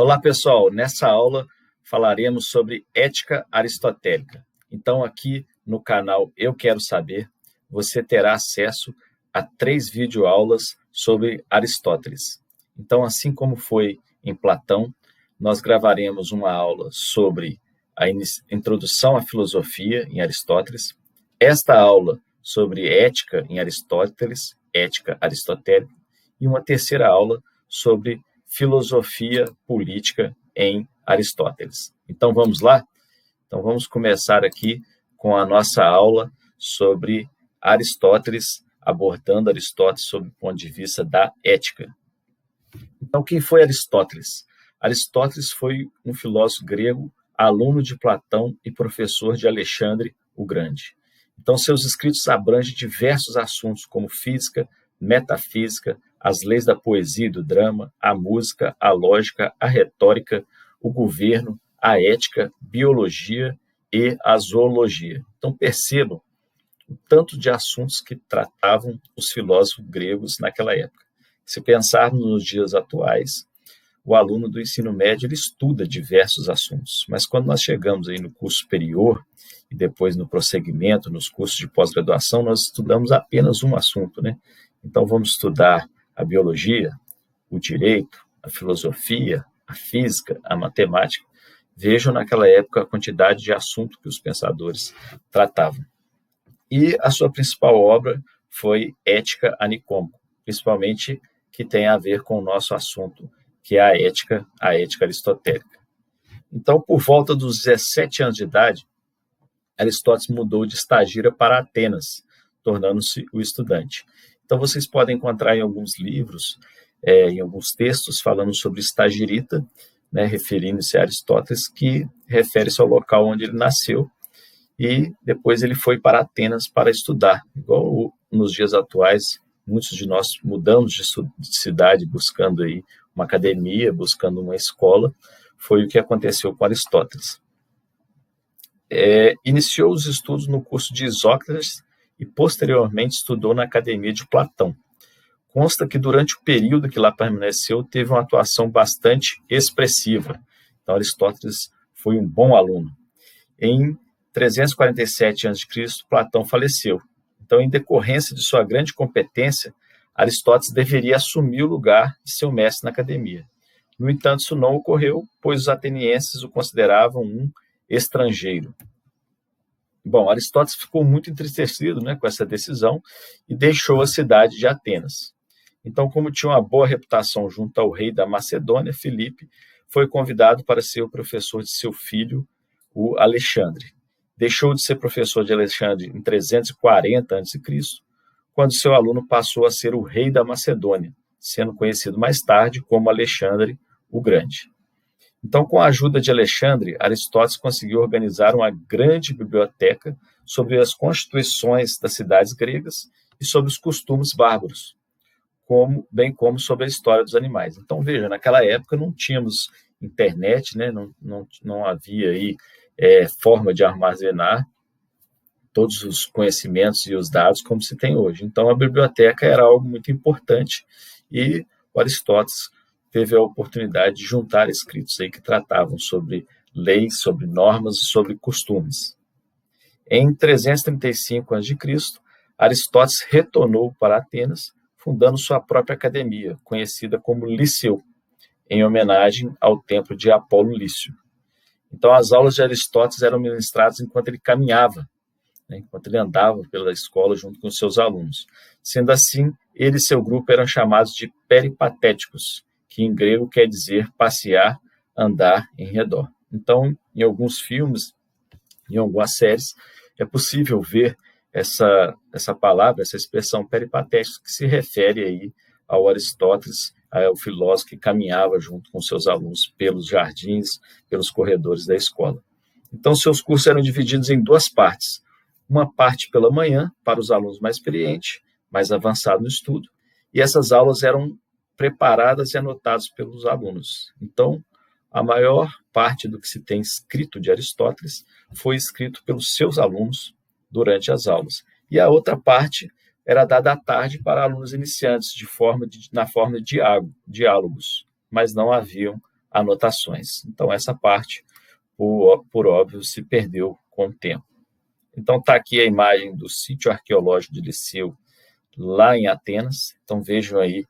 Olá, pessoal. Nessa aula falaremos sobre ética aristotélica. Então, aqui no canal Eu Quero Saber, você terá acesso a 3 videoaulas sobre Aristóteles. Então, assim como foi em Platão, nós gravaremos uma aula sobre a introdução à filosofia em Aristóteles, esta aula sobre ética em Aristóteles, ética aristotélica, e uma terceira aula sobre filosofia política em Aristóteles. Então vamos lá? Então vamos começar aqui com a nossa aula sobre Aristóteles, abordando Aristóteles sob o ponto de vista da ética. Então quem foi Aristóteles? Aristóteles foi um filósofo grego, aluno de Platão e professor de Alexandre o Grande. Então seus escritos abrangem diversos assuntos como física, metafísica, as leis da poesia e do drama, a música, a lógica, a retórica, o governo, a ética, biologia e a zoologia. Então percebam o tanto de assuntos que tratavam os filósofos gregos naquela época. Se pensarmos nos dias atuais, o aluno do ensino médio ele estuda diversos assuntos, mas quando nós chegamos aí no curso superior e depois no prosseguimento, nos cursos de pós-graduação, nós estudamos apenas um assunto, né? Então vamos estudar a biologia, o direito, a filosofia, a física, a matemática. Vejam naquela época a quantidade de assuntos que os pensadores tratavam. E a sua principal obra foi Ética a Nicômaco, principalmente que tem a ver com o nosso assunto, que é a ética aristotélica. Então, por volta dos 17 anos de idade, Aristóteles mudou de Estagira para Atenas, tornando-se o estudante. Então, vocês podem encontrar em alguns livros, em alguns textos, falando sobre Estagirita, né, referindo-se a Aristóteles, que refere-se ao local onde ele nasceu, e depois ele foi para Atenas para estudar. Igual nos dias atuais, muitos de nós mudamos de cidade buscando aí uma academia, buscando uma escola, foi o que aconteceu com Aristóteles. Iniciou os estudos no curso de Isócrates e posteriormente estudou na academia de Platão. Consta que durante o período que lá permaneceu, teve uma atuação bastante expressiva. Então, Aristóteles foi um bom aluno. Em 347 a.C., Platão faleceu. Então, em decorrência de sua grande competência, Aristóteles deveria assumir o lugar de seu mestre na academia. No entanto, isso não ocorreu, pois os atenienses o consideravam um estrangeiro. Bom, Aristóteles ficou muito entristecido, né, com essa decisão e deixou a cidade de Atenas. Então, como tinha uma boa reputação junto ao rei da Macedônia, Filipe, foi convidado para ser o professor de seu filho, o Alexandre. Deixou de ser professor de Alexandre em 340 a.C., quando seu aluno passou a ser o rei da Macedônia, sendo conhecido mais tarde como Alexandre o Grande. Então, com a ajuda de Alexandre, Aristóteles conseguiu organizar uma grande biblioteca sobre as constituições das cidades gregas e sobre os costumes bárbaros, bem como sobre a história dos animais. Então, veja, naquela época não tínhamos internet, né? Não havia aí forma de armazenar todos os conhecimentos e os dados como se tem hoje. Então, a biblioteca era algo muito importante e o Aristóteles teve a oportunidade de juntar escritos aí que tratavam sobre leis, sobre normas e sobre costumes. Em 335 a.C., Aristóteles retornou para Atenas, fundando sua própria academia, conhecida como Liceu, em homenagem ao templo de Apolo Lício. Então, as aulas de Aristóteles eram ministradas enquanto ele caminhava, né, enquanto ele andava pela escola junto com seus alunos. Sendo assim, ele e seu grupo eram chamados de peripatéticos, que em grego quer dizer passear, andar em redor. Então, em alguns filmes, em algumas séries, é possível ver essa palavra, essa expressão peripatéticos, que se refere aí ao Aristóteles, ao filósofo que caminhava junto com seus alunos pelos jardins, pelos corredores da escola. Então, seus cursos eram divididos em 2 partes. Uma parte pela manhã, para os alunos mais experientes, mais avançados no estudo, e essas aulas eram preparadas e anotadas pelos alunos. Então, a maior parte do que se tem escrito de Aristóteles foi escrito pelos seus alunos durante as aulas. E a outra parte era dada à tarde para alunos iniciantes, na forma de diálogos, mas não haviam anotações. Então, essa parte, por óbvio, se perdeu com o tempo. Então, está aqui a imagem do sítio arqueológico de Liceu, lá em Atenas. Então, vejam aí,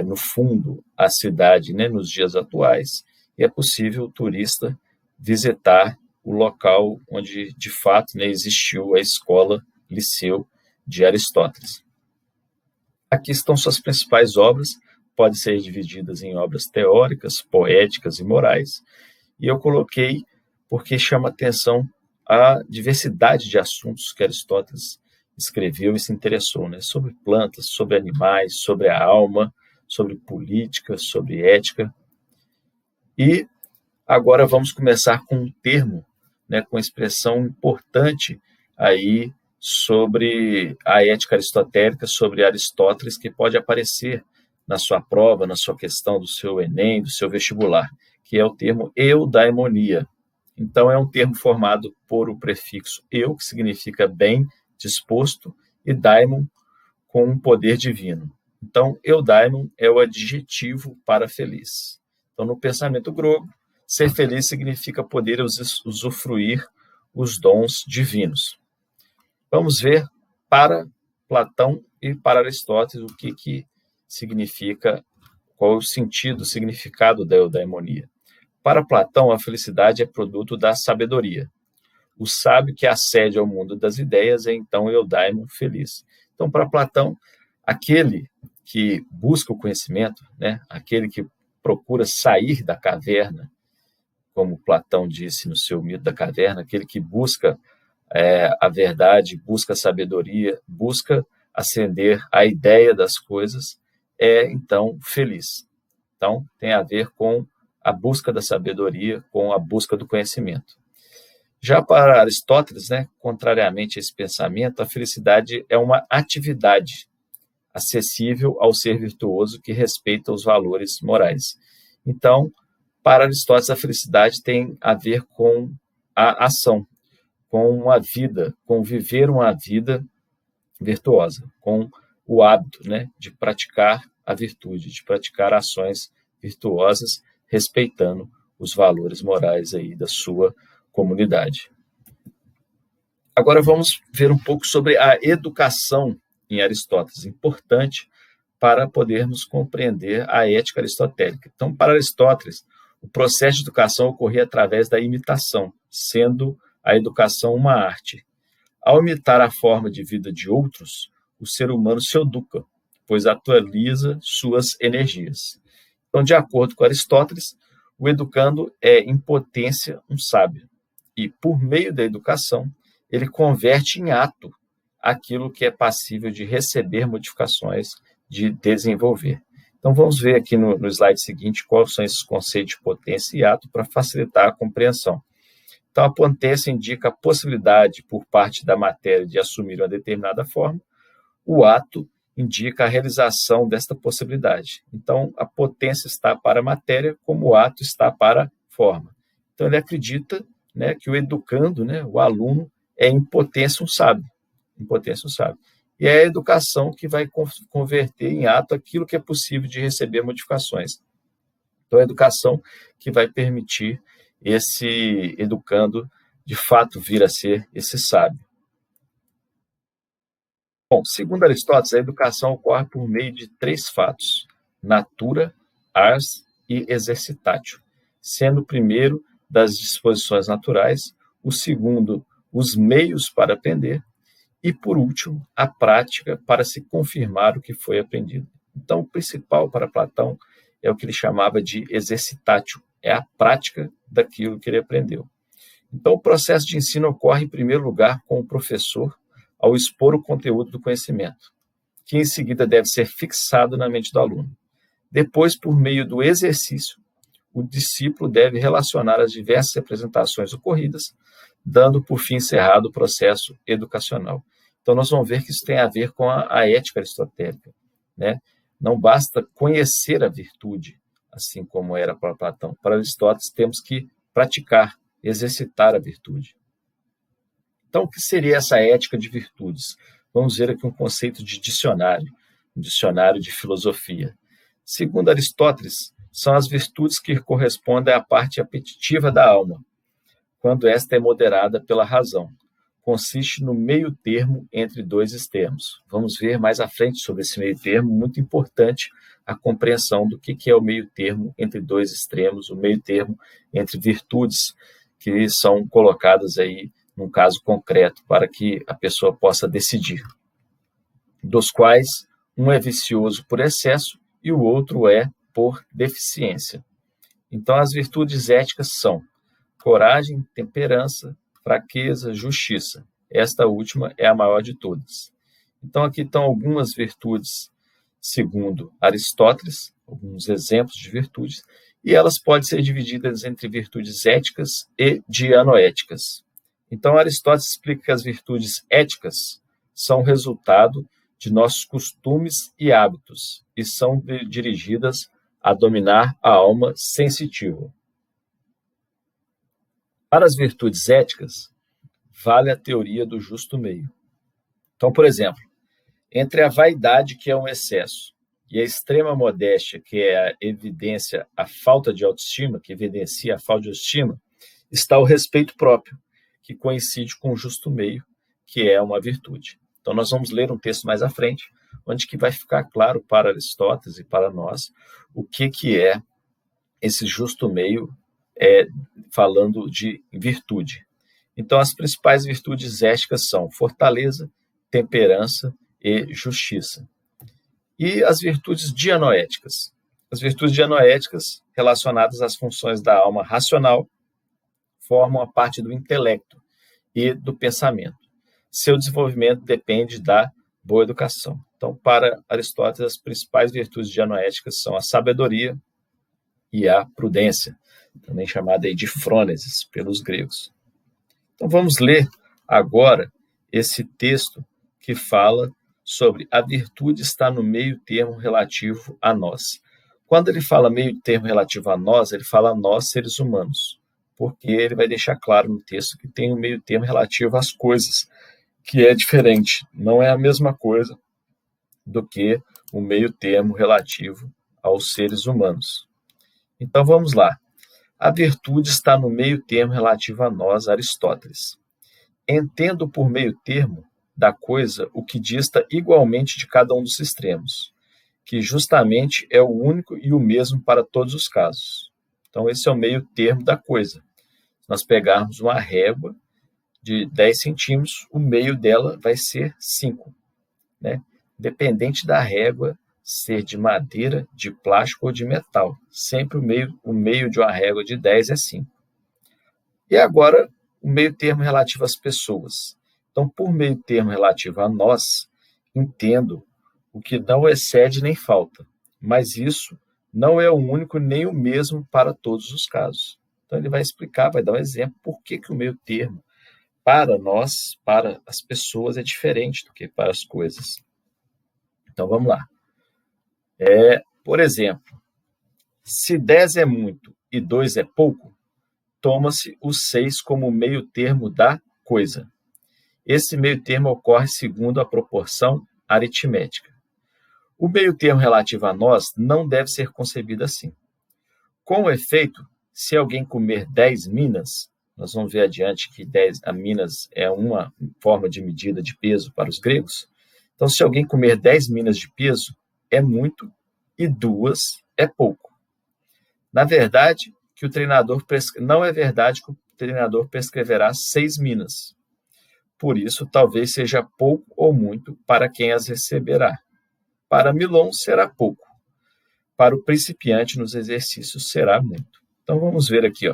no fundo, a cidade, né, nos dias atuais, e é possível o turista visitar o local onde, de fato, né, existiu a escola Liceu de Aristóteles. Aqui estão suas principais obras, podem ser divididas em obras teóricas, poéticas e morais, e eu coloquei porque chama atenção a diversidade de assuntos que Aristóteles escreveu e se interessou, né? Sobre plantas, sobre animais, sobre a alma, sobre política, sobre ética. E agora vamos começar com um termo, né, com uma expressão importante aí sobre a ética aristotélica, sobre Aristóteles, que pode aparecer na sua prova, na sua questão do seu Enem, do seu vestibular, que é o termo eudaimonia. Então, é um termo formado por o prefixo eu, que significa bem, disposto, e daimon, com um poder divino. Então, eudaimon é o adjetivo para feliz. Então, no pensamento grego, ser feliz significa poder usufruir os dons divinos. Vamos ver para Platão e para Aristóteles o que significa, qual é o sentido, o significado da eudaimonia. Para Platão, a felicidade é produto da sabedoria. O sábio que acede ao mundo das ideias é então eudaimon feliz. Então, para Platão, aquele que busca o conhecimento, né, aquele que procura sair da caverna, como Platão disse no seu mito da caverna, aquele que busca a verdade, busca a sabedoria, busca ascender a ideia das coisas, é então feliz. Então, tem a ver com a busca da sabedoria, com a busca do conhecimento. Já para Aristóteles, né, contrariamente a esse pensamento, a felicidade é uma atividade acessível ao ser virtuoso que respeita os valores morais. Então, para Aristóteles, a felicidade tem a ver com a ação, com uma vida, com viver uma vida virtuosa, com o hábito, né, de praticar a virtude, de praticar ações virtuosas, respeitando os valores morais aí da sua comunidade. Agora vamos ver um pouco sobre a educação em Aristóteles, importante para podermos compreender a ética aristotélica. Então, para Aristóteles, o processo de educação ocorria através da imitação, sendo a educação uma arte. Ao imitar a forma de vida de outros, o ser humano se educa, pois atualiza suas energias. Então, de acordo com Aristóteles, o educando é, em potência, um sábio. E, por meio da educação, ele converte em ato aquilo que é passível de receber modificações, de desenvolver. Então, vamos ver aqui no slide seguinte quais são esses conceitos de potência e ato para facilitar a compreensão. Então, a potência indica a possibilidade por parte da matéria de assumir uma determinada forma, o ato indica a realização desta possibilidade. Então, a potência está para a matéria, como o ato está para a forma. Então, ele acredita, né, que o educando, né, o aluno, é em potência um sábio. Em potência um sábio. E é a educação que vai converter em ato aquilo que é possível de receber modificações. Então, é a educação que vai permitir esse educando, de fato, vir a ser esse sábio. Bom, segundo Aristóteles, a educação ocorre por meio de 3 fatos: natura, ars e exercitatio, sendo o primeiro das disposições naturais, o segundo, os meios para aprender, e, por último, a prática para se confirmar o que foi aprendido. Então, o principal para Platão é o que ele chamava de exercitatio, é a prática daquilo que ele aprendeu. Então, o processo de ensino ocorre, em primeiro lugar, com o professor, ao expor o conteúdo do conhecimento, que em seguida deve ser fixado na mente do aluno. Depois, por meio do exercício, o discípulo deve relacionar as diversas representações ocorridas, dando por fim encerrado o processo educacional. Então, nós vamos ver que isso tem a ver com a ética aristotélica, né? Não basta conhecer a virtude, assim como era para Platão. Para Aristóteles, temos que praticar, exercitar a virtude. Então, o que seria essa ética de virtudes? Vamos ver aqui um conceito de dicionário, um dicionário de filosofia. Segundo Aristóteles, são as virtudes que correspondem à parte apetitiva da alma, quando esta é moderada pela razão. Consiste no meio termo entre dois extremos. Vamos ver mais à frente sobre esse meio termo, muito importante a compreensão do que é o meio termo entre dois extremos, o meio termo entre virtudes que são colocadas aí num caso concreto para que a pessoa possa decidir, dos quais um é vicioso por excesso e o outro é por deficiência. Então, as virtudes éticas são coragem, temperança, fraqueza, justiça. Esta última é a maior de todas. Então, aqui estão algumas virtudes, segundo Aristóteles, alguns exemplos de virtudes, e elas podem ser divididas entre virtudes éticas e dianoéticas. Então, Aristóteles explica que as virtudes éticas são resultado de nossos costumes e hábitos e são dirigidas a dominar a alma sensitiva. Para as virtudes éticas, vale a teoria do justo meio. Então, por exemplo, entre a vaidade, que é um excesso, e a extrema modéstia, que é a evidência, a falta de autoestima, que evidencia a falta de autoestima, está o respeito próprio, que coincide com o justo meio, que é uma virtude. Então, nós vamos ler um texto mais à frente, onde que vai ficar claro para Aristóteles e para nós o que é esse justo meio, falando de virtude. Então, as principais virtudes éticas são fortaleza, temperança e justiça. E as virtudes dianoéticas? As virtudes dianoéticas, relacionadas às funções da alma racional, formam a parte do intelecto e do pensamento. Seu desenvolvimento depende da boa educação. Então, para Aristóteles, as principais virtudes dianoéticas são a sabedoria e a prudência, também chamada de frônesis pelos gregos. Então, vamos ler agora esse texto que fala sobre a virtude estar no meio termo relativo a nós. Quando ele fala meio termo relativo a nós, ele fala a nós, seres humanos, porque ele vai deixar claro no texto que tem um meio termo relativo às coisas, que é diferente, não é a mesma coisa do que o meio termo relativo aos seres humanos. Então vamos lá. A virtude está no meio termo relativo a nós, Aristóteles. Entendo por meio termo da coisa o que dista igualmente de cada um dos extremos, que justamente é o único e o mesmo para todos os casos. Então esse é o meio termo da coisa. Se nós pegarmos uma régua de 10 centímetros, o meio dela vai ser 5, né? Dependente da régua ser de madeira, de plástico ou de metal. Sempre o meio de uma régua de 10 é 5. E agora, o meio termo relativo às pessoas. Então, por meio termo relativo a nós, entendo o que não excede nem falta, mas isso não é o único nem o mesmo para todos os casos. Então, ele vai explicar, vai dar um exemplo, por que o meio termo para nós, para as pessoas, é diferente do que para as coisas. Então, vamos lá. Por exemplo, se 10 é muito e 2 é pouco, toma-se o 6 como meio termo da coisa. Esse meio termo ocorre segundo a proporção aritmética. O meio termo relativo a nós não deve ser concebido assim. Com efeito, se alguém comer 10 minas, nós vamos ver adiante que a minas é uma forma de medida de peso para os gregos. Então, se alguém comer 10 minas de peso, é muito e 2 é pouco. Na verdade, não é verdade que o treinador prescreverá 6 minas. Por isso, talvez seja pouco ou muito para quem as receberá. Para Milon, será pouco. Para o principiante nos exercícios, será muito. Então, vamos ver aqui.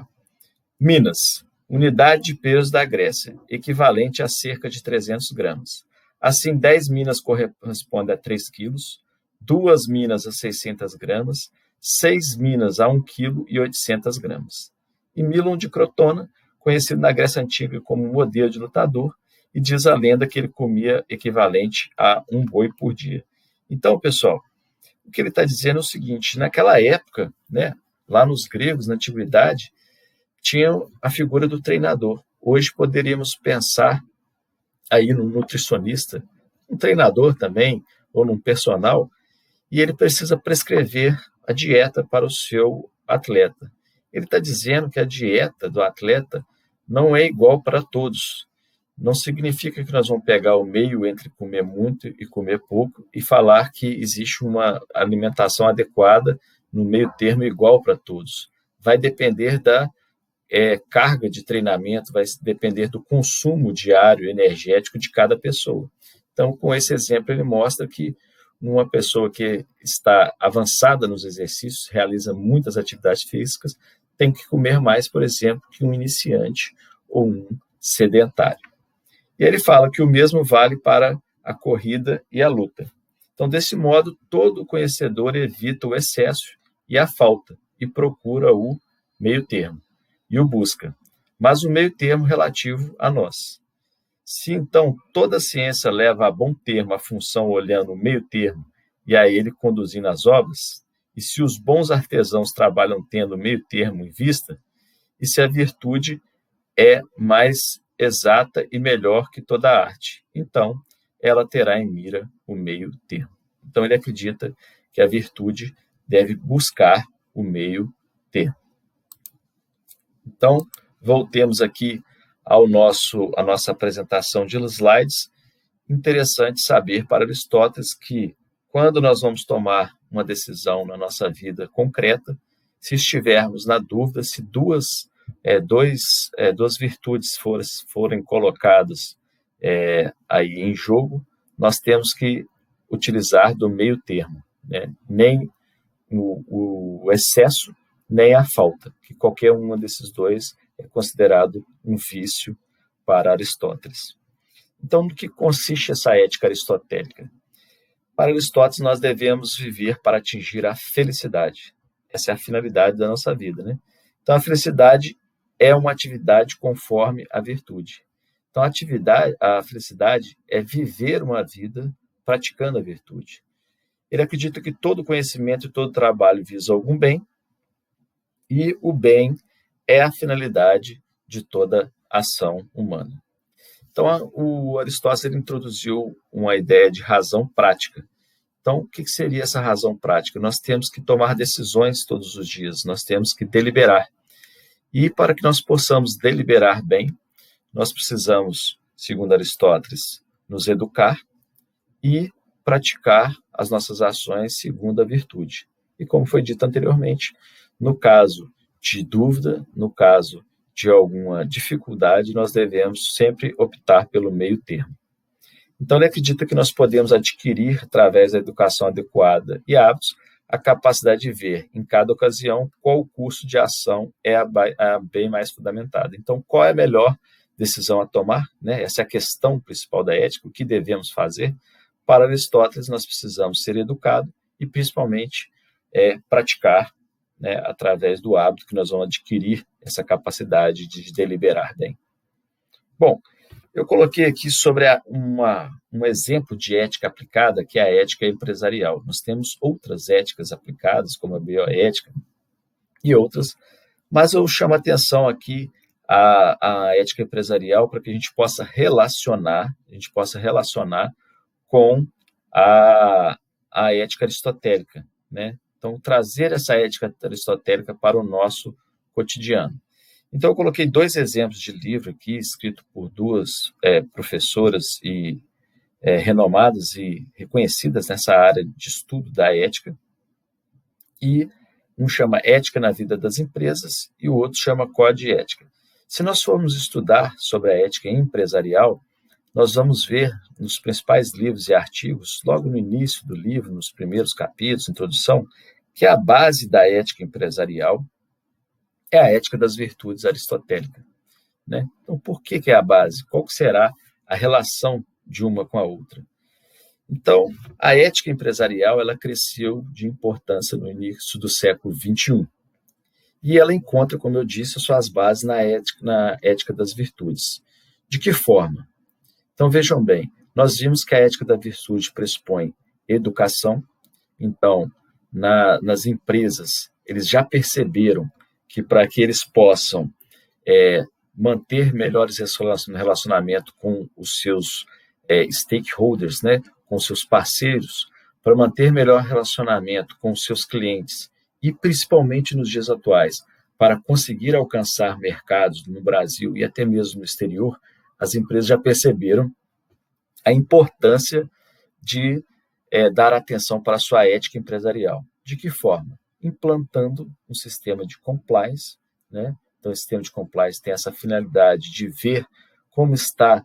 Minas, unidade de peso da Grécia, equivalente a cerca de 300 gramas. Assim, 10 minas correspondem a 3 quilos, 2 minas a 600 gramas, 6 minas a 1 quilo e 800 gramas. E Milon de Crotona, conhecido na Grécia Antiga como modelo de lutador, e diz a lenda que ele comia equivalente a 1 boi por dia. Então, pessoal, o que ele está dizendo é o seguinte, naquela época, né, lá nos gregos, na antiguidade, tinha a figura do treinador. Hoje poderíamos pensar aí num nutricionista, um treinador também, ou num personal, e ele precisa prescrever a dieta para o seu atleta. Ele está dizendo que a dieta do atleta não é igual para todos. Não significa que nós vamos pegar o meio entre comer muito e comer pouco e falar que existe uma alimentação adequada no meio termo igual para todos. Vai depender da carga de treinamento, vai depender do consumo diário energético de cada pessoa. Então, com esse exemplo, ele mostra que uma pessoa que está avançada nos exercícios, realiza muitas atividades físicas, tem que comer mais, por exemplo, que um iniciante ou um sedentário. E ele fala que o mesmo vale para a corrida e a luta. Então, desse modo, todo conhecedor evita o excesso e a falta e procura o meio termo e o busca, mas o meio termo relativo a nós. Se então toda a ciência leva a bom termo a função olhando o meio termo e a ele conduzindo as obras, e se os bons artesãos trabalham tendo o meio termo em vista, e se a virtude é mais exata e melhor que toda a arte, então ela terá em mira o meio termo. Então ele acredita que a virtude deve buscar o meio termo. Então, voltemos aqui à nossa apresentação de slides. Interessante saber para Aristóteles que, quando nós vamos tomar uma decisão na nossa vida concreta, se estivermos na dúvida se duas virtudes forem colocadas aí em jogo, nós temos que utilizar do meio termo, né? Nem o excesso, nem a falta, que qualquer um desses dois é considerado um vício para Aristóteles. Então, no que consiste essa ética aristotélica? Para Aristóteles, nós devemos viver para atingir a felicidade. Essa é a finalidade da nossa vida, né? Então, a felicidade é uma atividade conforme a virtude. Então, a felicidade é viver uma vida praticando a virtude. Ele acredita que todo conhecimento e todo trabalho visa algum bem, e o bem é a finalidade de toda ação humana. Então, o Aristóteles introduziu uma ideia de razão prática. Então, o que seria essa razão prática? Nós temos que tomar decisões todos os dias, nós temos que deliberar. E para que nós possamos deliberar bem, nós precisamos, segundo Aristóteles, nos educar e praticar as nossas ações segundo a virtude. E como foi dito anteriormente, no caso de dúvida, no caso de alguma dificuldade, nós devemos sempre optar pelo meio termo. Então, ele acredita que nós podemos adquirir, através da educação adequada e hábitos, a capacidade de ver, em cada ocasião, qual o curso de ação é a bem mais fundamentada. Então, qual é a melhor decisão a tomar? Né? Essa é a questão principal da ética, o que devemos fazer. Para Aristóteles, nós precisamos ser educados e, principalmente, praticar, né, através do hábito que nós vamos adquirir essa capacidade de deliberar bem. Bom, eu coloquei aqui sobre um exemplo de ética aplicada, que é a ética empresarial. Nós temos outras éticas aplicadas, como a bioética e outras, mas eu chamo a atenção aqui a ética empresarial para que a gente possa relacionar com a ética aristotélica, né? Então, trazer essa ética aristotélica para o nosso cotidiano. Então, eu coloquei 2 exemplos de livro aqui, escrito por 2 professoras renomadas e reconhecidas nessa área de estudo da ética. E um chama Ética na Vida das Empresas e o outro chama Código de Ética. Se nós formos estudar sobre a ética empresarial, nós vamos ver nos principais livros e artigos, logo no início do livro, nos primeiros capítulos, introdução, que a base da ética empresarial é a ética das virtudes aristotélica, né? Então, por que é a base? Qual que será a relação de uma com a outra? Então, a ética empresarial ela cresceu de importância no início do século XXI. E ela encontra, como eu disse, as suas bases na ética das virtudes. De que forma? Então, vejam bem, nós vimos que a ética da virtude pressupõe educação. Então, nas empresas, eles já perceberam que para que eles possam manter melhores relacionamento com os seus stakeholders, né, com seus parceiros, para manter melhor relacionamento com os seus clientes e principalmente nos dias atuais, para conseguir alcançar mercados no Brasil e até mesmo no exterior, as empresas já perceberam a importância de dar atenção para a sua ética empresarial. De que forma? Implantando um sistema de compliance, né? Então, esse sistema de compliance tem essa finalidade de ver como está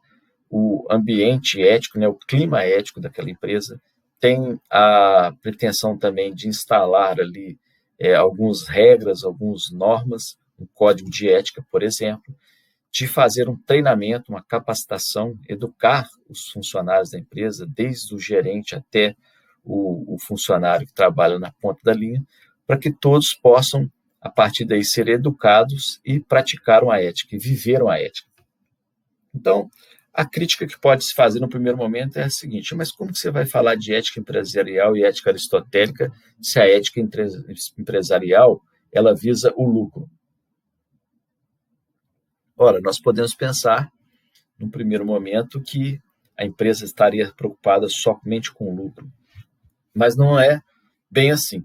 o ambiente ético, né, o clima ético daquela empresa, tem a pretensão também de instalar ali algumas regras, algumas normas, um código de ética, por exemplo, de fazer um treinamento, uma capacitação, educar os funcionários da empresa, desde o gerente até o funcionário que trabalha na ponta da linha, para que todos possam, a partir daí, ser educados e praticaram a ética, e viveram a ética. Então, a crítica que pode se fazer no primeiro momento é a seguinte: mas como que você vai falar de ética empresarial e ética aristotélica se a ética empresarial ela visa o lucro? Ora, nós podemos pensar, no primeiro momento, que a empresa estaria preocupada somente com o lucro. Mas não é bem assim.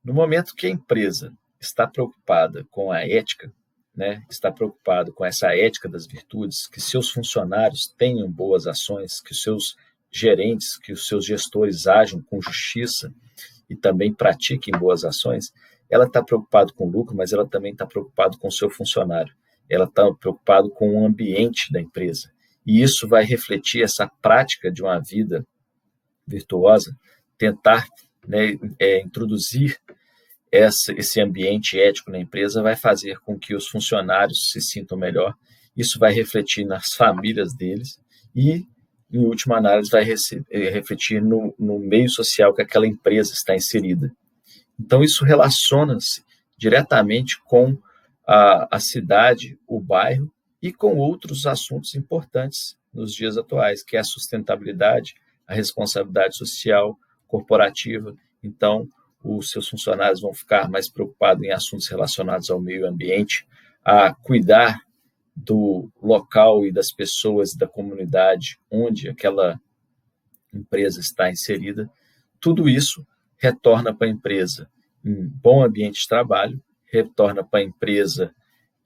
No momento que a empresa está preocupada com a ética, né, está preocupado com essa ética das virtudes, que seus funcionários tenham boas ações, que os seus gerentes, que os seus gestores ajam com justiça e também pratiquem boas ações, ela está preocupada com o lucro, mas ela também está preocupada com o seu funcionário. Ela está preocupada com o ambiente da empresa. E isso vai refletir essa prática de uma vida virtuosa, tentar, né, introduzir esse ambiente ético na empresa, vai fazer com que os funcionários se sintam melhor. Isso vai refletir nas famílias deles e, em última análise, vai refletir no meio social que aquela empresa está inserida. Então, isso relaciona-se diretamente com a cidade, o bairro e com outros assuntos importantes nos dias atuais, que é a sustentabilidade, a responsabilidade social, corporativa. Então, os seus funcionários vão ficar mais preocupados em assuntos relacionados ao meio ambiente, a cuidar do local e das pessoas da comunidade onde aquela empresa está inserida. Tudo isso retorna para a empresa em bom ambiente de trabalho, retorna para a empresa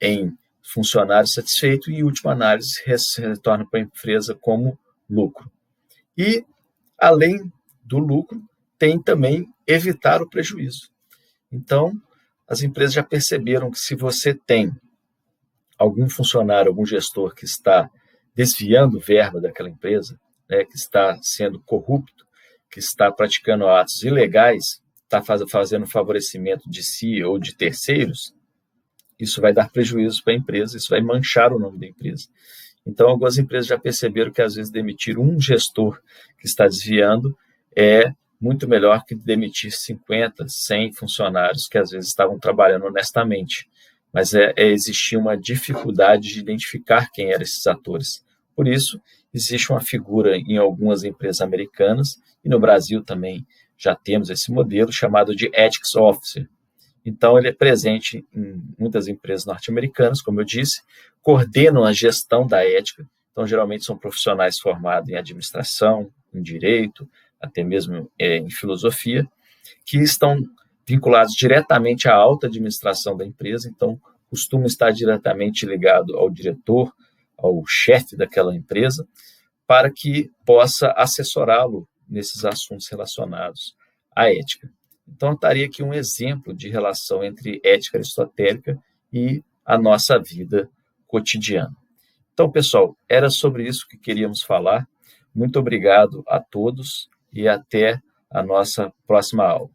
em funcionário satisfeito e, em última análise, retorna para a empresa como lucro. E, além do lucro, tem também evitar o prejuízo. Então, as empresas já perceberam que se você tem algum funcionário, algum gestor que está desviando verba daquela empresa, né, que está sendo corrupto, que está praticando atos ilegais, está fazendo favorecimento de si ou de terceiros, isso vai dar prejuízo para a empresa, isso vai manchar o nome da empresa. Então, algumas empresas já perceberam que, às vezes, demitir um gestor que está desviando é muito melhor que demitir 50, 100 funcionários que, às vezes, estavam trabalhando honestamente. Mas existia uma dificuldade de identificar quem eram esses atores. Por isso, existe uma figura em algumas empresas americanas, e no Brasil também já temos esse modelo, chamado de Ethics Officer. Então, ele é presente em muitas empresas norte-americanas, como eu disse, coordenam a gestão da ética. Então, geralmente são profissionais formados em administração, em direito, até mesmo em filosofia, que estão vinculados diretamente à alta administração da empresa, então costumam estar diretamente ligados ao diretor, ao chefe daquela empresa, para que possa assessorá-lo nesses assuntos relacionados à ética. Então, estaria aqui um exemplo de relação entre ética aristotélica e a nossa vida cotidiana. Então, pessoal, era sobre isso que queríamos falar. Muito obrigado a todos e até a nossa próxima aula.